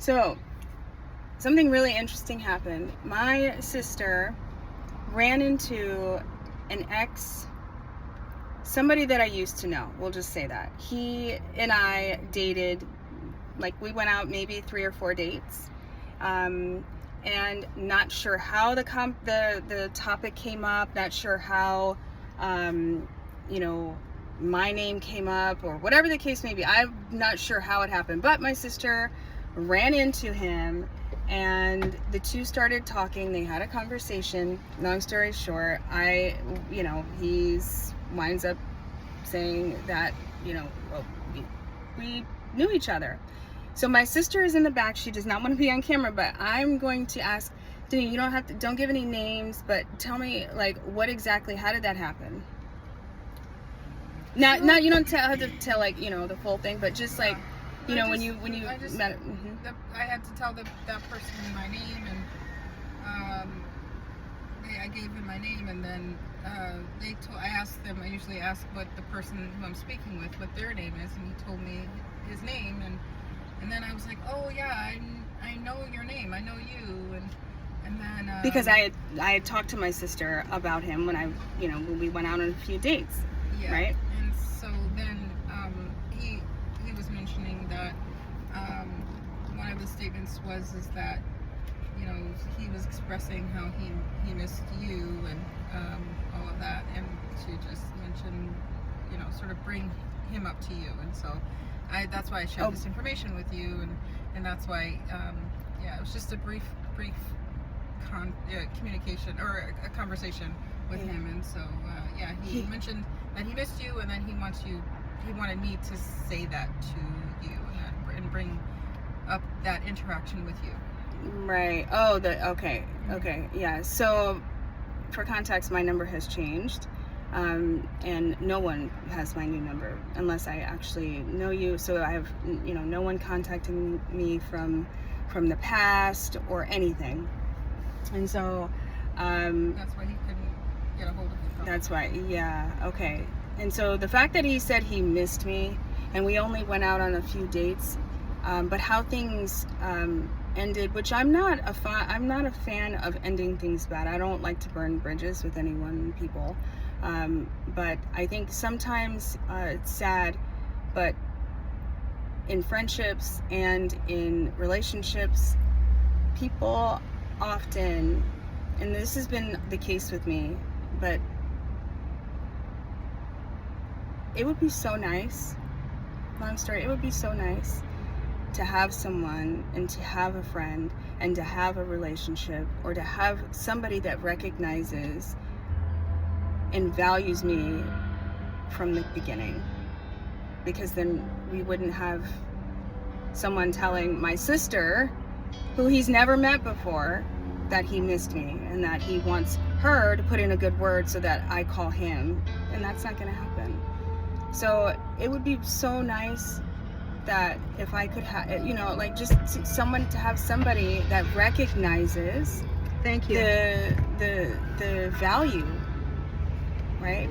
So, something really interesting happened. My sister ran into an ex, somebody that I used to know. We'll just say that. He and I dated, like we went out maybe 3 or 4 dates. And not sure how the topic came up, not sure how, my name came up or whatever the case may be. I'm not sure how it happened, but my sister ran into him and the two started talking. They had a conversation. Long story short, he winds up saying that, we knew each other. So my sister is in the back. She does not want to be on camera, but I'm going to ask, Denise, you don't give any names, but tell me, like, what exactly, how did that happen? Now you don't have to tell, like, the full thing, but just like, when you met. I had to tell that person my name, and I gave him my name, and then I asked them. I usually ask what the person who I'm speaking with, what their name is, and he told me his name, and then I was like, oh yeah, I know your name, I know you, and then because I had talked to my sister about him when when we went out on a few dates, yeah, right? And so then he was mentioning that one of the statements is that he was expressing how he missed you and all of that, and to just mention sort of bring him up to you, and so that's why I shared this information with you, and that's why it was just a brief communication or a conversation with him, and so he mentioned that he missed you, and then he wanted me to say that to you and bring up that interaction with you. Right. Oh, okay, yeah. So, for context, my number has changed, and no one has my new number unless I actually know you. So I have, no one contacting me from the past or anything, and so that's why he couldn't get a hold of you. That's why, yeah, okay. And so the fact that he said he missed me, and we only went out on a few dates, but how things ended, which I'm not a fan of ending things bad. I don't like to burn bridges with people, but I think sometimes it's sad, but in friendships and in relationships, people often, and this has been the case with me, but it would be so nice, long story, it would be so nice to have someone and to have a friend and to have a relationship, or to have somebody that recognizes and values me from the beginning, because then we wouldn't have someone telling my sister, who he's never met before, that he missed me and that he wants her to put in a good word so that I call him, and that's not going to happen. So it would be so nice that if I could have, just someone, to have somebody that recognizes the value, right?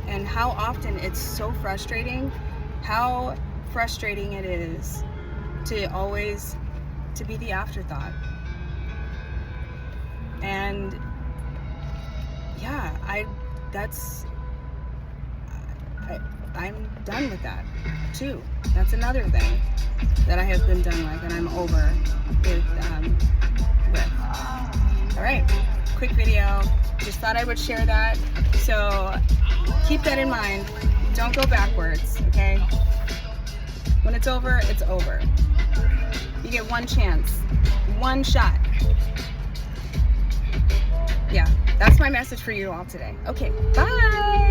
And how often it's so frustrating, how frustrating it is to be the afterthought. And yeah, I'm done with that too. That's another thing that I have been done with, and I'm over with. All right, quick video. Just thought I would share that. So keep that in mind. Don't go backwards, okay? When it's over, it's over. You get one chance, one shot. Yeah, that's my message for you all today. Okay, bye.